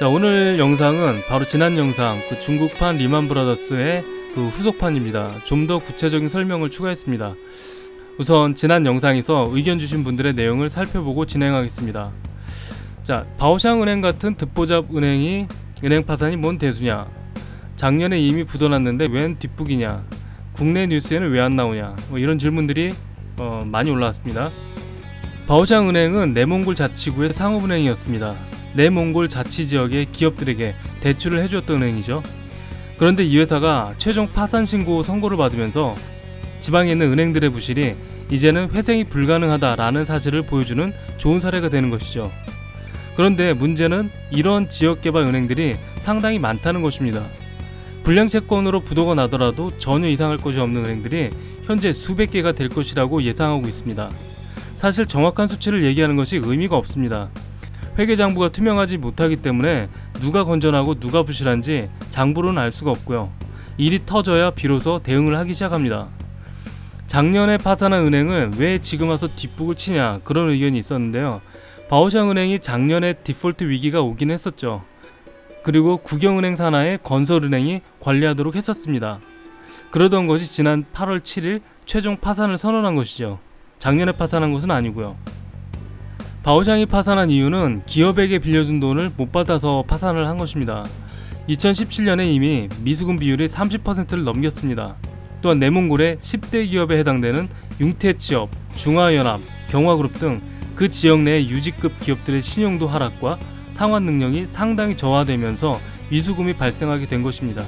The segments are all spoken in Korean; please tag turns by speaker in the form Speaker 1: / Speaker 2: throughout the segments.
Speaker 1: 자, 오늘 영상은 바로 지난 영상 중국판 리만브라더스의 후속판입니다. 좀 더 구체적인 설명을 추가했습니다. 우선 지난 영상에서 의견 주신 분들의 내용을 살펴보고 진행하겠습니다. 자, 바오샹은행 같은 듣보잡 은행이 은행 파산이 뭔 대수냐, 작년에 이미 부도났는데 웬 뒷북이냐, 국내 뉴스에는 왜 안 나오냐, 이런 질문들이 많이 올라왔습니다. 바오샹은행은 내몽골 자치구의 상업은행이었습니다. 내몽골 자치지역의 기업들에게 대출을 해주었던 은행이죠. 그런데 이 회사가 최종 파산 신고 선고를 받으면서 지방에 있는 은행들의 부실이 이제는 회생이 불가능하다라는 사실을 보여주는 좋은 사례가 되는 것이죠. 그런데 문제는 이런 지역개발 은행들이 상당히 많다는 것입니다. 불량채권으로 부도가 나더라도 전혀 이상할 것이 없는 은행들이 현재 수백 개가 될 것이라고 예상하고 있습니다. 사실 정확한 수치를 얘기하는 것이 의미가 없습니다. 회계장부가 투명하지 못하기 때문에 누가 건전하고 누가 부실한지 장부로는 알 수가 없고요. 일이 터져야 비로소 대응을 하기 시작합니다. 작년에 파산한 은행을 왜 지금 와서 뒷북을 치냐, 그런 의견이 있었는데요. 바오샹은행이 작년에 디폴트 위기가 오긴 했었죠. 그리고 국영은행 산하의 건설은행이 관리하도록 했었습니다. 그러던 것이 지난 8월 7일 최종 파산을 선언한 것이죠. 작년에 파산한 것은 아니고요. 바오샹이 파산한 이유는 기업에게 빌려준 돈을 못 받아서 파산을 한 것입니다. 2017년에 이미 미수금 비율이 30%를 넘겼습니다. 또한 내몽골의 10대 기업에 해당되는 융태취업, 중화연합, 경화그룹 등 그 지역 내의 유지급 기업들의 신용도 하락과 상환 능력이 상당히 저하되면서 미수금이 발생하게 된 것입니다.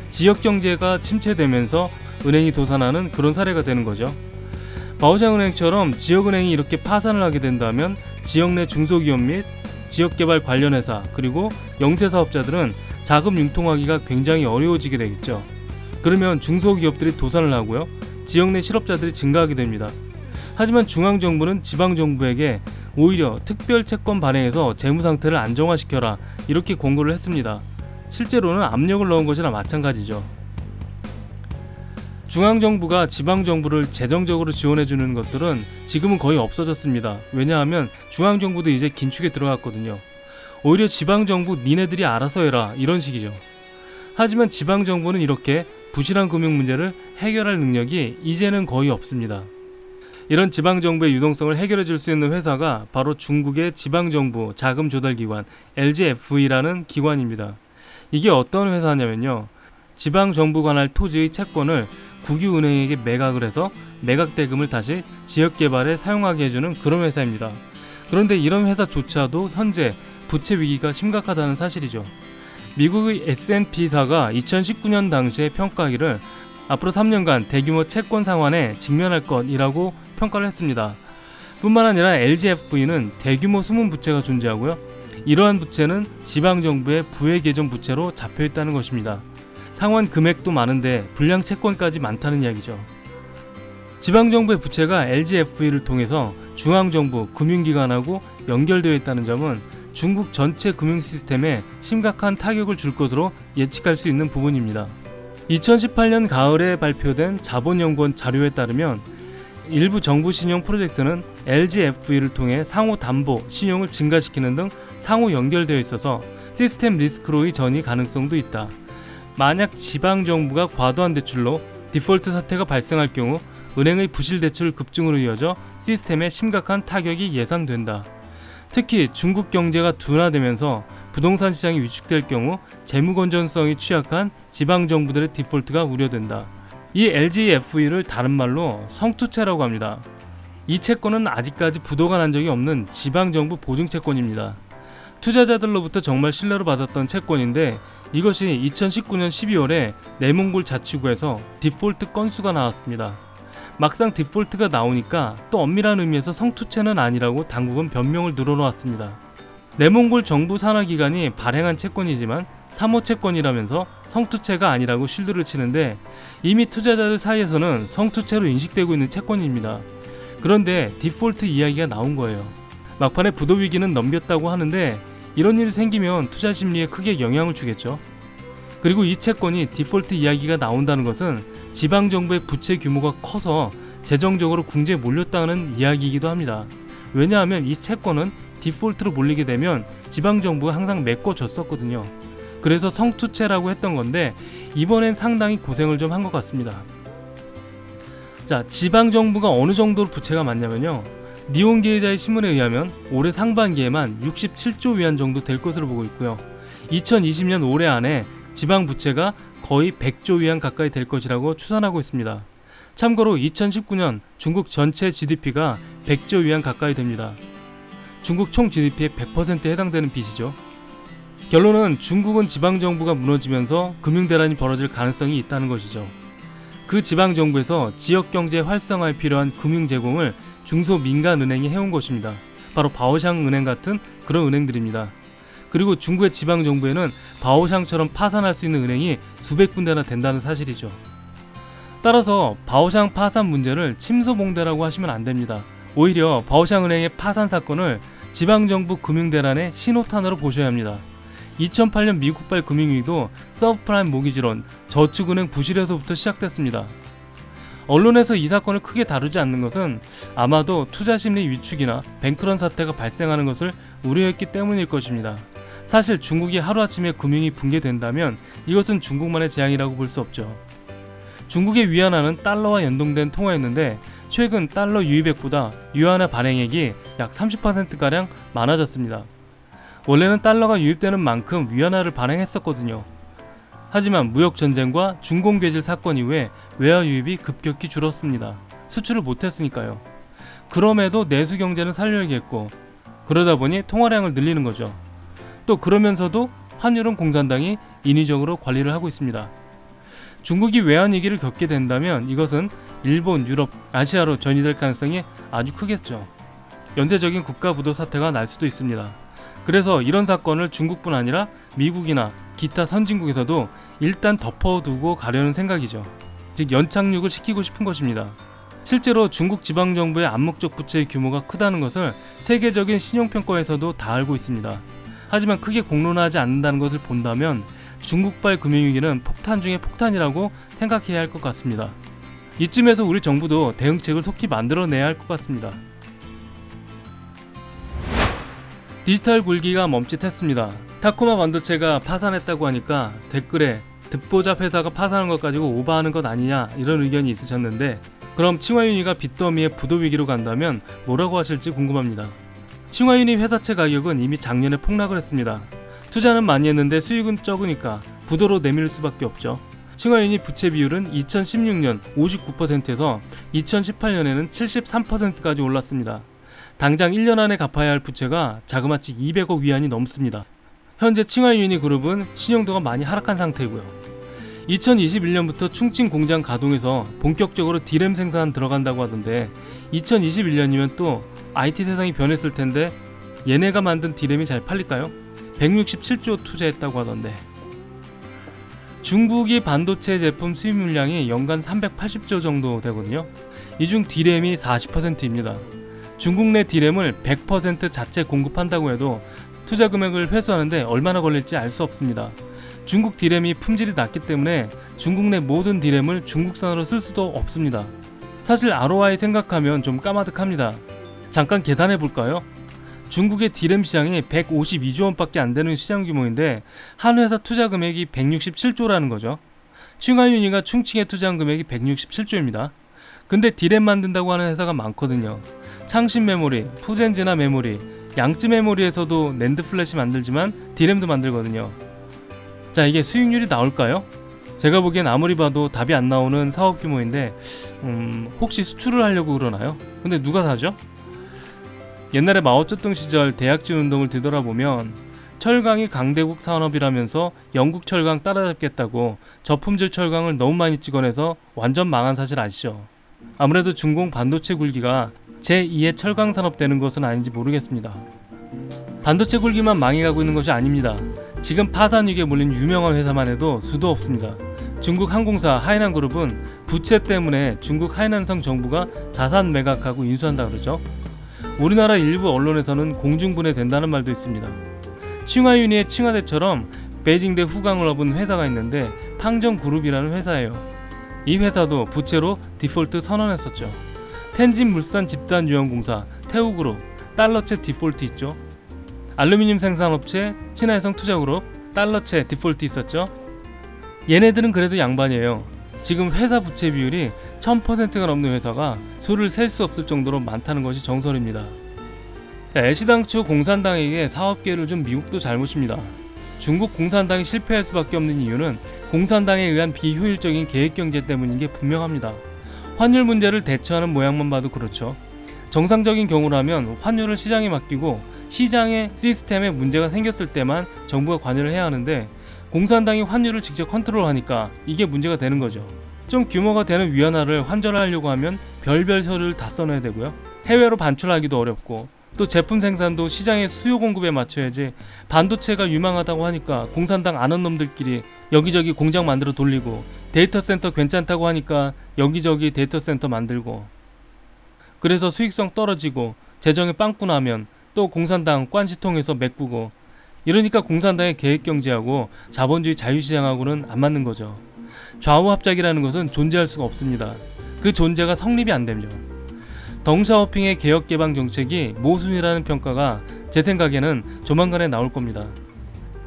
Speaker 1: 지역 경제가 침체되면서 은행이 도산하는 그런 사례가 되는 거죠. 바오샹은행처럼 지역은행이 이렇게 파산을 하게 된다면 지역 내 중소기업 및 지역개발 관련 회사 그리고 영세사업자들은 자금 융통하기가 굉장히 어려워지게 되겠죠. 그러면 중소기업들이 도산을 하고요, 지역 내 실업자들이 증가하게 됩니다. 하지만 중앙정부는 지방정부에게 오히려 특별채권 발행해서 재무상태를 안정화시켜라, 이렇게 권고를 했습니다. 실제로는 압력을 넣은 것이나 마찬가지죠. 중앙정부가 지방정부를 재정적으로 지원해주는 것들은 지금은 거의 없어졌습니다. 왜냐하면 중앙정부도 이제 긴축에 들어갔거든요. 오히려 지방정부 니네들이 알아서 해라, 이런 식이죠. 하지만 지방정부는 이렇게 부실한 금융 문제를 해결할 능력이 이제는 거의 없습니다. 이런 지방정부의 유동성을 해결해 줄 수 있는 회사가 바로 중국의 지방정부 자금조달기관 LGFV라는 기관입니다. 이게 어떤 회사냐면요, 지방정부 관할 토지의 채권을 국유은행에게 매각을 해서 매각대금을 다시 지역개발에 사용하게 해주는 그런 회사입니다. 그런데 이런 회사조차도 현재 부채 위기가 심각하다는 사실이죠. 미국의 S&P사가 2019년 당시에 평가하기를 앞으로 3년간 대규모 채권 상환에 직면할 것이라고 평가를 했습니다. 뿐만 아니라 LGFV는 대규모 숨은 부채가 존재하고요, 이러한 부채는 지방정부의 부회계정 부채로 잡혀있다는 것입니다. 상환 금액도 많은데 불량 채권까지 많다는 이야기죠. 지방정부의 부채가 LGFV를 통해서 중앙정부 금융기관하고 연결되어 있다는 점은 중국 전체 금융 시스템에 심각한 타격을 줄 것으로 예측할 수 있는 부분입니다. 2018년 가을에 발표된 자본연구원 자료에 따르면 일부 정부 신용 프로젝트는 LGFV를 통해 상호 담보, 신용을 증가시키는 등 상호 연결되어 있어서 시스템 리스크로의 전이 가능성도 있다. 만약 지방정부가 과도한 대출로 디폴트 사태가 발생할 경우 은행의 부실 대출 급증으로 이어져 시스템에 심각한 타격이 예상된다. 특히 중국 경제가 둔화되면서 부동산 시장이 위축될 경우 재무 건전성이 취약한 지방정부들의 디폴트가 우려된다. 이 LGFV를 다른 말로 성투채라고 합니다. 이 채권은 아직까지 부도가 난 적이 없는 지방정부 보증채권입니다. 투자자들로부터 정말 신뢰를 받았던 채권인데 이것이 2019년 12월에 내몽골 자치구에서 디폴트 건수가 나왔습니다. 막상 디폴트가 나오니까 또 엄밀한 의미에서 성투채는 아니라고 당국은 변명을 늘어놓았습니다. 내몽골 정부 산하기관이 발행한 채권이지만 사모채권이라면서 성투채가 아니라고 실드를 치는데 이미 투자자들 사이에서는 성투채로 인식되고 있는 채권입니다. 그런데 디폴트 이야기가 나온 거예요. 막판에 부도 위기는 넘겼다고 하는데 이런 일이 생기면 투자 심리에 크게 영향을 주겠죠. 그리고 이 채권이 디폴트 이야기가 나온다는 것은 지방정부의 부채 규모가 커서 재정적으로 궁지에 몰렸다는 이야기이기도 합니다. 왜냐하면 이 채권은 디폴트로 몰리게 되면 지방정부가 항상 메꿔줬었거든요. 그래서 성투체라고 했던 건데 이번엔 상당히 고생을 좀 한 것 같습니다. 자, 지방정부가 어느 정도로 부채가 많냐면요, 니혼게이자의 신문에 의하면 올해 상반기에만 67조 위안 정도 될 것으로 보고 있고요, 2020년 올해 안에 지방 부채가 거의 100조 위안 가까이 될 것이라고 추산하고 있습니다. 참고로 2019년 중국 전체 GDP가 100조 위안 가까이 됩니다. 중국 총 GDP의 100%에 해당되는 빚이죠. 결론은 중국은 지방정부가 무너지면서 금융대란이 벌어질 가능성이 있다는 것이죠. 그 지방정부에서 지역경제 활성화에 필요한 금융 제공을 중소민간은행이 해온 것입니다. 바로 바오샹 은행 같은 그런 은행들입니다. 그리고 중국의 지방정부에는 바오샹처럼 파산할 수 있는 은행이 수백 군데나 된다는 사실이죠. 따라서 바오샹 파산 문제를 침소봉대라고 하시면 안됩니다. 오히려 바오샹 은행의 파산 사건을 지방정부 금융대란의 신호탄으로 보셔야 합니다. 2008년 미국발 금융위기도 서브프라임 모기지론, 저축은행 부실에서부터 시작됐습니다. 언론에서 이 사건을 크게 다루지 않는 것은 아마도 투자심리 위축이나 뱅크런 사태가 발생하는 것을 우려했기 때문일 것입니다. 사실 중국이 하루아침에 금융이 붕괴된다면 이것은 중국만의 재앙이라고 볼 수 없죠. 중국의 위안화는 달러와 연동된 통화였는데 최근 달러 유입액보다 위안화 발행액이 약 30%가량 많아졌습니다. 원래는 달러가 유입되는 만큼 위안화를 발행했었거든요. 하지만 무역전쟁과 중공괴질 사건 이후에 외화 유입이 급격히 줄었습니다. 수출을 못했으니까요. 그럼에도 내수경제는 살려야겠고, 그러다 보니 통화량을 늘리는 거죠. 또 그러면서도 환율은 공산당이 인위적으로 관리를 하고 있습니다. 중국이 외환위기를 겪게 된다면 이것은 일본, 유럽, 아시아로 전이될 가능성이 아주 크겠죠. 연쇄적인 국가부도 사태가 날 수도 있습니다. 그래서 이런 사건을 중국뿐 아니라 미국이나 기타 선진국에서도 일단 덮어두고 가려는 생각이죠. 즉 연착륙을 시키고 싶은 것입니다. 실제로 중국 지방정부의 암묵적 부채의 규모가 크다는 것을 세계적인 신용평가에서도 다 알고 있습니다. 하지만 크게 공론화하지 않는다는 것을 본다면 중국발 금융위기는 폭탄 중에 폭탄이라고 생각해야 할 것 같습니다. 이쯤에서 우리 정부도 대응책을 속히 만들어내야 할 것 같습니다. 디지털 굴기가 멈칫했습니다. 타코마 반도체가 파산했다고 하니까 댓글에 듣보잡 회사가 파산한 것 가지고 오버하는 것 아니냐 이런 의견이 있으셨는데, 그럼 칭화윤희가 빚더미의 부도 위기로 간다면 뭐라고 하실지 궁금합니다. 칭화윤희 회사채 가격은 이미 작년에 폭락을 했습니다. 투자는 많이 했는데 수익은 적으니까 부도로 내밀 수밖에 없죠. 칭화윤희 부채 비율은 2016년 59%에서 2018년에는 73%까지 올랐습니다. 당장 1년 안에 갚아야 할 부채가 자그마치 200억 위안이 넘습니다. 현재 칭화윤희 그룹은 신용도가 많이 하락한 상태이고요. 2021년부터 충칭 공장 가동해서 본격적으로 디램 생산 들어간다고 하던데 2021년이면 또 IT 세상이 변했을 텐데 얘네가 만든 디램이 잘 팔릴까요? 167조 투자했다고 하던데. 중국이 반도체 제품 수입 물량이 연간 380조 정도 되거든요. 이 중 디램이 40%입니다. 중국 내 디램을 100% 자체 공급한다고 해도 투자 금액을 회수하는데 얼마나 걸릴지 알 수 없습니다. 중국 디램이 품질이 낮기 때문에 중국 내 모든 디램을 중국산으로 쓸 수도 없습니다. 사실 ROI 생각하면 좀 까마득합니다. 잠깐 계산해 볼까요? 중국의 디램 시장이 152조 원밖에 안 되는 시장 규모인데 한 회사 투자 금액이 167조라는 거죠. 칭화윤희가 충칭에 투자한 금액이 167조입니다. 근데 디램 만든다고 하는 회사가 많거든요. 창신 메모리, 푸젠지나 메모리, 양쯔 메모리에서도 낸드 플래시 만들지만 디램도 만들거든요. 자, 이게 수익률이 나올까요? 제가 보기엔 아무리 봐도 답이 안 나오는 사업 규모인데 혹시 수출을 하려고 그러나요? 근데 누가 사죠? 옛날에 마오쩌둥 시절 대약진 운동을 뒤돌아보면 철강이 강대국 산업이라면서 영국 철강 따라잡겠다고 저품질 철강을 너무 많이 찍어내서 완전 망한 사실 아시죠? 아무래도 중공 반도체 굴기가 제2의 철강 산업 되는 것은 아닌지 모르겠습니다. 반도체 굴기만 망해가고 있는 것이 아닙니다. 지금 파산 위기에 몰린 유명한 회사만 해도 수도 없습니다. 중국 항공사 하이난그룹은 부채 때문에 중국 하이난성 정부가 자산 매각하고 인수한다 그러죠. 우리나라 일부 언론에서는 공중분해된다는 말도 있습니다. 칭화윤희의 칭화대처럼 베이징대 후광을 업은 회사가 있는데 팡정그룹이라는 회사예요. 이 회사도 부채로 디폴트 선언했었죠. 텐진물산 집단유형공사, 태우그룹, 달러채 디폴트 있죠. 알루미늄 생산업체 친화해성투자그룹, 달러채 디폴트 있었죠. 얘네들은 그래도 양반이에요. 지금 회사 부채 비율이 1000%가 넘는 회사가 수를 셀 수 없을 정도로 많다는 것이 정설입니다. 애시당초 공산당에게 사업기회를 준 미국도 잘못입니다. 중국 공산당이 실패할 수밖에 없는 이유는 공산당에 의한 비효율적인 계획경제 때문인 게 분명합니다. 환율 문제를 대처하는 모양만 봐도 그렇죠. 정상적인 경우라면 환율을 시장에 맡기고 시장의 시스템에 문제가 생겼을 때만 정부가 관여를 해야 하는데 공산당이 환율을 직접 컨트롤하니까 이게 문제가 되는 거죠. 좀 규모가 되는 위안화를 환전하려고 하면 별별 서류를 다 써놔야 되고요. 해외로 반출하기도 어렵고 또 제품 생산도 시장의 수요 공급에 맞춰야지. 반도체가 유망하다고 하니까 공산당 아는 놈들끼리 여기저기 공장 만들어 돌리고, 데이터 센터 괜찮다고 하니까 여기저기 데이터 센터 만들고, 그래서 수익성 떨어지고 재정에 빵꾸 나면 또 공산당 관시 통해서 메꾸고, 이러니까 공산당의 계획경제하고 자본주의 자유시장하고는 안 맞는 거죠. 좌우 합작이라는 것은 존재할 수가 없습니다. 그 존재가 성립이 안 되죠. 덩샤오핑의 개혁개방 정책이 모순이라는 평가가 제 생각에는 조만간에 나올 겁니다.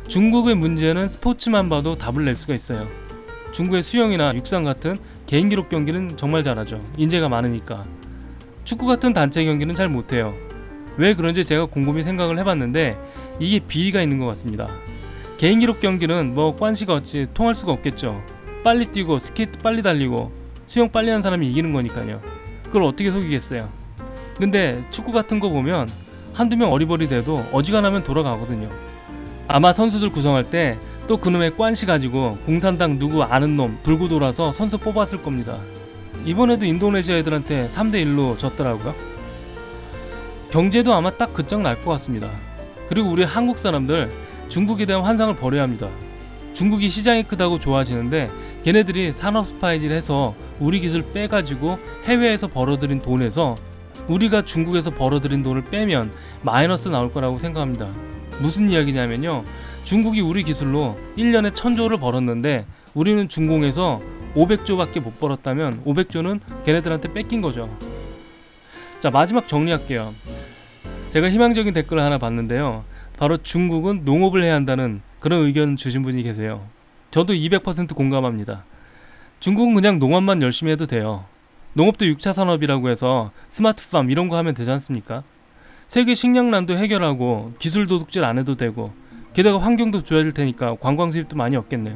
Speaker 1: 중국의 문제는 스포츠만 봐도 답을 낼 수가 있어요. 중국의 수영이나 육상 같은 개인 기록 경기는 정말 잘하죠. 인재가 많으니까. 축구 같은 단체 경기는 잘 못해요. 왜 그런지 제가 곰곰이 생각을 해봤는데 이게 비리가 있는 것 같습니다. 개인 기록 경기는 뭐 관시가 어찌 통할 수가 없겠죠. 빨리 뛰고 스케이트 빨리 달리고 수영 빨리 하는 사람이 이기는 거니까요. 그걸 어떻게 속이겠어요. 근데 축구 같은 거 보면 한두 명 어리버리돼도 어지간하면 돌아가거든요. 아마 선수들 구성할 때 또 그놈의 관시 가지고 공산당 누구 아는 놈 돌고 돌아서 선수 뽑았을 겁니다. 이번에도 인도네시아 애들한테 3대1로 졌더라고요. 경제도 아마 딱 그짝 날 것 같습니다. 그리고 우리 한국 사람들 중국에 대한 환상을 버려야 합니다. 중국이 시장이 크다고 좋아하시는데 걔네들이 산업 스파이질 해서 우리 기술 빼가지고 해외에서 벌어들인 돈에서 우리가 중국에서 벌어들인 돈을 빼면 마이너스 나올 거라고 생각합니다. 무슨 이야기냐면요, 중국이 우리 기술로 1년에 1000조를 벌었는데 우리는 중공에서 500조밖에 못 벌었다면 500조는 걔네들한테 뺏긴 거죠. 자, 마지막 정리할게요. 제가 희망적인 댓글을 하나 봤는데요, 바로 중국은 농업을 해야 한다는 그런 의견 주신 분이 계세요. 저도 200% 공감합니다. 중국은 그냥 농업만 열심히 해도 돼요. 농업도 6차 산업이라고 해서 스마트팜 이런 거 하면 되지 않습니까? 세계 식량난도 해결하고 기술 도둑질 안 해도 되고, 게다가 환경도 좋아질 테니까 관광 수입도 많이 얻겠네요.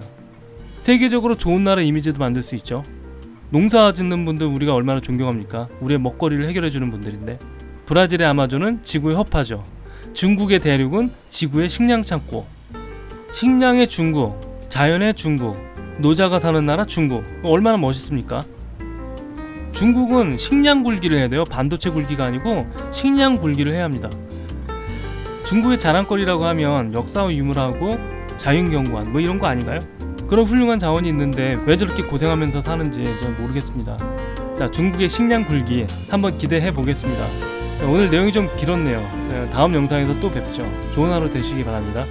Speaker 1: 세계적으로 좋은 나라 이미지도 만들 수 있죠. 농사 짓는 분들 우리가 얼마나 존경합니까? 우리의 먹거리를 해결해주는 분들인데. 브라질의 아마존은 지구의 허파죠. 중국의 대륙은 지구의 식량 창고. 식량의 중국, 자연의 중국, 노자가 사는 나라 중국. 얼마나 멋있습니까? 중국은 식량 굴기를 해야 돼요. 반도체 굴기가 아니고 식량 굴기를 해야 합니다. 중국의 자랑거리라고 하면 역사와 유물하고 자연경관 뭐 이런 거 아닌가요? 그런 훌륭한 자원이 있는데 왜 저렇게 고생하면서 사는지 잘 모르겠습니다. 자, 중국의 식량 굴기 한번 기대해 보겠습니다. 오늘 내용이 좀 길었네요. 다음 영상에서 또 뵙죠. 좋은 하루 되시기 바랍니다.